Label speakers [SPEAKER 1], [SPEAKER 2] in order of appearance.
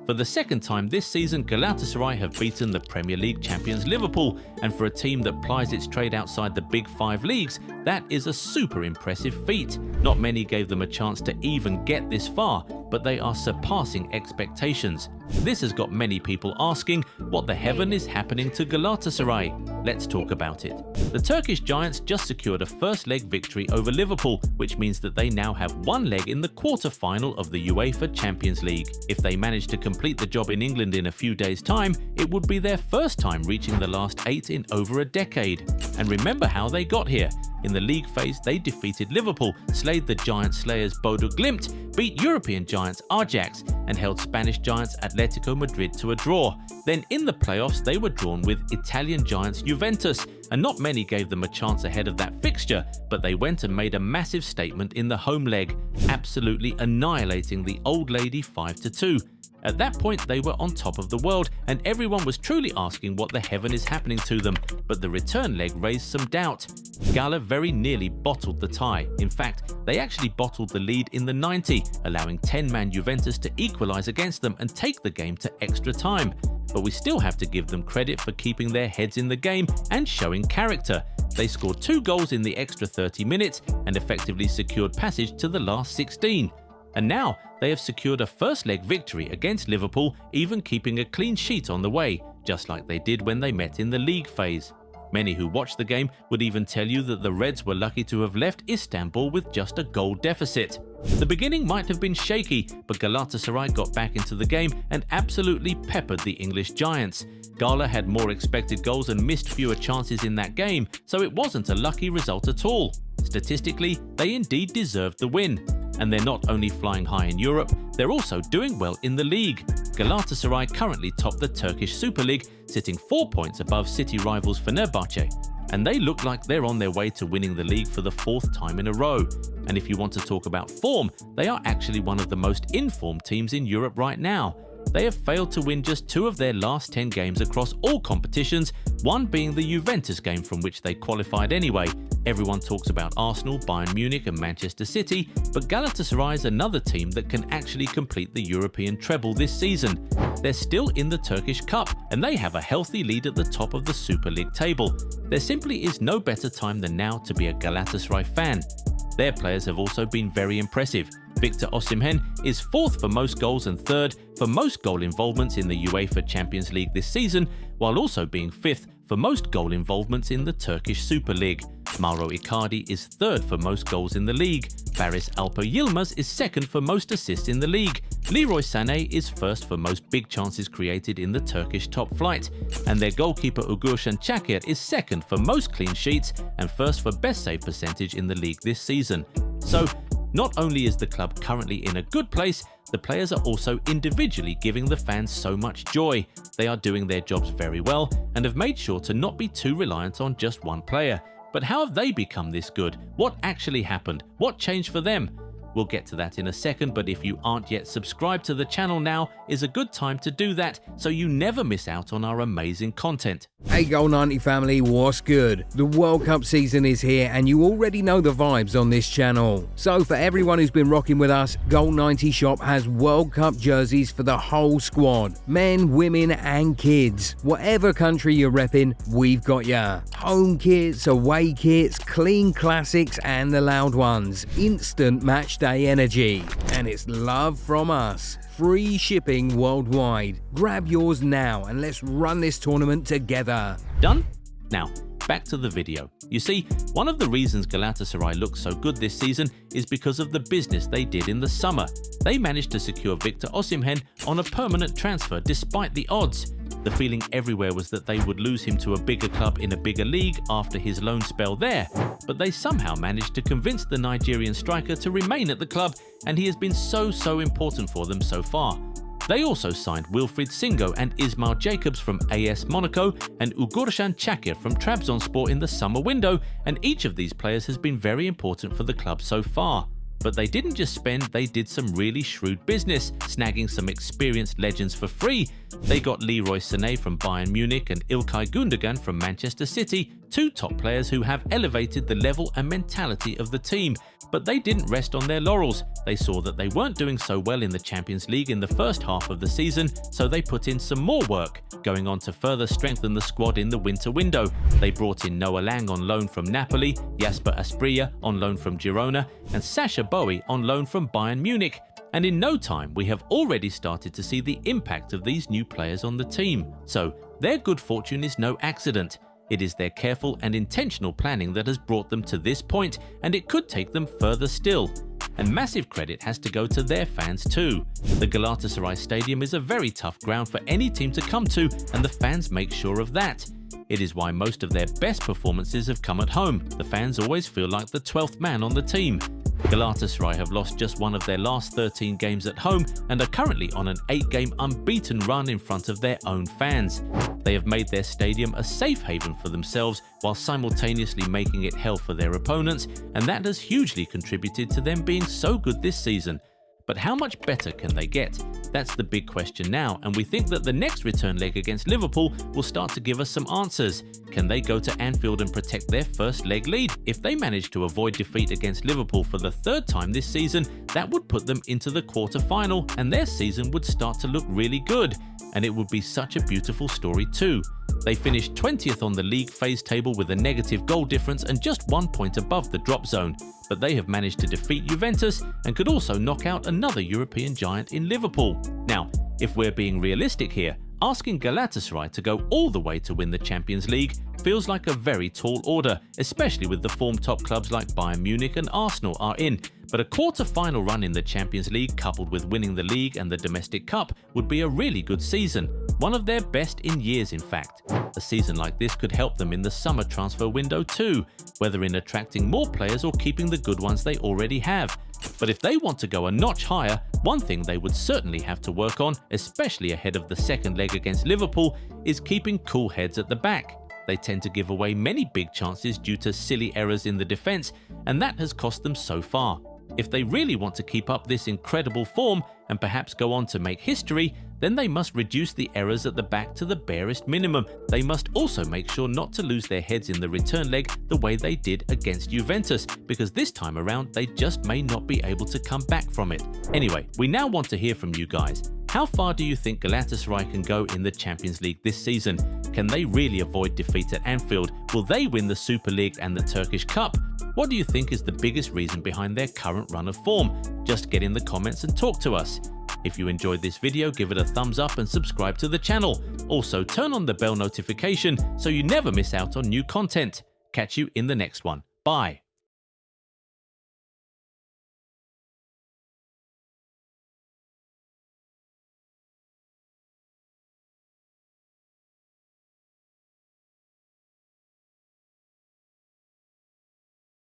[SPEAKER 1] For the second time this season, Galatasaray have beaten the Premier League champions Liverpool, and for a team that plies its trade outside the big five leagues, that is a super impressive feat. Not many gave them a chance to even get this far, but they are surpassing expectations. This has got many people asking, what the heaven is happening to Galatasaray? Let's talk about it. The Turkish giants just secured a first leg victory over Liverpool, which means that they now have one leg in the quarter-final of the UEFA Champions League. If they manage to complete the job in England in a few days' time, it would be their first time reaching the last 8 in over a decade. And remember how they got here. In the league phase, they defeated Liverpool, slayed the giant slayers Bodø Glimt, beat European giants Ajax, and held Spanish giants Atlético Madrid to a draw. Then in the playoffs, they were drawn with Italian giants Juventus, and not many gave them a chance ahead of that fixture, but they went and made a massive statement in the home leg, absolutely annihilating the old lady 5-2. At that point, they were on top of the world, and everyone was truly asking what the heaven is happening to them, but the return leg raised some doubt. Gala very nearly bottled the tie. In fact, they actually bottled the lead in the 90, allowing 10-man Juventus to equalise against them and take the game to extra time. But we still have to give them credit for keeping their heads in the game and showing character. They scored 2 goals in the extra 30 minutes and effectively secured passage to the last 16. And now they have secured a first-leg victory against Liverpool, even keeping a clean sheet on the way, just like they did when they met in the league phase. Many who watched the game would even tell you that the Reds were lucky to have left Istanbul with just a goal deficit. The beginning might have been shaky, but Galatasaray got back into the game and absolutely peppered the English giants. Gala had more expected goals and missed fewer chances in that game, so it wasn't a lucky result at all. Statistically, they indeed deserved the win. And they're not only flying high in Europe, they're also doing well in the league. Galatasaray currently top the Turkish Super League, sitting 4 points above city rivals Fenerbahce. And they look like they're on their way to winning the league for the 4th time in a row. And if you want to talk about form, they are actually one of the most informed teams in Europe right now. They have failed to win just 2 of their last 10 games across all competitions, one being the Juventus game from which they qualified anyway. Everyone talks about Arsenal, Bayern Munich and Manchester City, but Galatasaray is another team that can actually complete the European treble this season. They're still in the Turkish Cup, and they have a healthy lead at the top of the Super League table. There simply is no better time than now to be a Galatasaray fan. Their players have also been very impressive. Victor Osimhen is 4th for most goals and 3rd for most goal involvements in the UEFA Champions League this season, while also being 5th for most goal involvements in the Turkish Super League. Mauro Icardi is 3rd for most goals in the league. Barış Alper Yilmaz is 2nd for most assists in the league. Leroy Sané is 1st for most big chances created in the Turkish top flight. And their goalkeeper Ugurcan Çakır is 2nd for most clean sheets and 1st for best save percentage in the league this season. So, not only is the club currently in a good place, the players are also individually giving the fans so much joy. They are doing their jobs very well and have made sure to not be too reliant on just one player. But how have they become this good? What actually happened? What changed for them? We'll get to that in a second, but if you aren't yet subscribed to the channel, now is a good time to do that so you never miss out on our amazing content.
[SPEAKER 2] Hey Goal 90 family, what's good? The World Cup season is here and you already know the vibes on this channel. So for everyone who's been rocking with us, Goal 90 Shop has World Cup jerseys for the whole squad. Men, women and kids. Whatever country you're repping, we've got ya. Home kits, away kits, clean classics and the loud ones. Instant match day energy. And it's love from us. Free shipping worldwide. Grab yours now and let's run this tournament together.
[SPEAKER 1] Done? Now, back to the video. You see, one of the reasons Galatasaray looks so good this season is because of the business they did in the summer. They managed to secure Victor Osimhen on a permanent transfer despite the odds. The feeling everywhere was that they would lose him to a bigger club in a bigger league after his loan spell there, but they somehow managed to convince the Nigerian striker to remain at the club, and he has been so important for them so far. They also signed Wilfried Singo and Ismail Jacobs from AS Monaco and Ugurcan Çakır from Trabzonspor in the summer window, and each of these players has been very important for the club so far. But they didn't just spend, they did some really shrewd business, snagging some experienced legends for free. They got Leroy Sané from Bayern Munich and Ilkay Gundogan from Manchester City, two top players who have elevated the level and mentality of the team. But they didn't rest on their laurels. They saw that they weren't doing so well in the Champions League in the first half of the season, so they put in some more work, going on to further strengthen the squad in the winter window. They brought in Noah Lang on loan from Napoli, Jasper Asprilla on loan from Girona, and Sacha Boey on loan from Bayern Munich. And in no time, we have already started to see the impact of these new players on the team. So, their good fortune is no accident. It is their careful and intentional planning that has brought them to this point, and it could take them further still. And massive credit has to go to their fans too. The Galatasaray Stadium is a very tough ground for any team to come to, and the fans make sure of that. It is why most of their best performances have come at home. The fans always feel like the 12th man on the team. Galatasaray have lost just one of their last 13 games at home and are currently on an 8-game unbeaten run in front of their own fans. They have made their stadium a safe haven for themselves while simultaneously making it hell for their opponents, and that has hugely contributed to them being so good this season. But how much better can they get? That's the big question now, and we think that the next return leg against Liverpool will start to give us some answers. Can they go to Anfield and protect their first leg lead? If they manage to avoid defeat against Liverpool for the third time this season, that would put them into the quarter-final, and their season would start to look really good. And it would be such a beautiful story too. They finished 20th on the league phase table with a negative goal difference and just 1 point above the drop zone. But they have managed to defeat Juventus and could also knock out another European giant in Liverpool. Now, if we're being realistic here, asking Galatasaray to go all the way to win the Champions League feels like a very tall order, especially with the form top clubs like Bayern Munich and Arsenal are in. But a quarter-final run in the Champions League coupled with winning the league and the domestic cup would be a really good season, one of their best in years in fact. A season like this could help them in the summer transfer window too, whether in attracting more players or keeping the good ones they already have. But if they want to go a notch higher, one thing they would certainly have to work on, especially ahead of the second leg against Liverpool, is keeping cool heads at the back. They tend to give away many big chances due to silly errors in the defence, and that has cost them so far. If they really want to keep up this incredible form and perhaps go on to make history, then they must reduce the errors at the back to the barest minimum. They must also make sure not to lose their heads in the return leg the way they did against Juventus, because this time around they just may not be able to come back from it. Anyway, we now want to hear from you guys. How far do you think Galatasaray can go in the Champions League this season? Can they really avoid defeat at Anfield? Will they win the Super League and the Turkish Cup? What do you think is the biggest reason behind their current run of form? Just get in the comments and talk to us. If you enjoyed this video, give it a thumbs up and subscribe to the channel. Also, turn on the bell notification so you never miss out on new content. Catch you in the next one. Bye.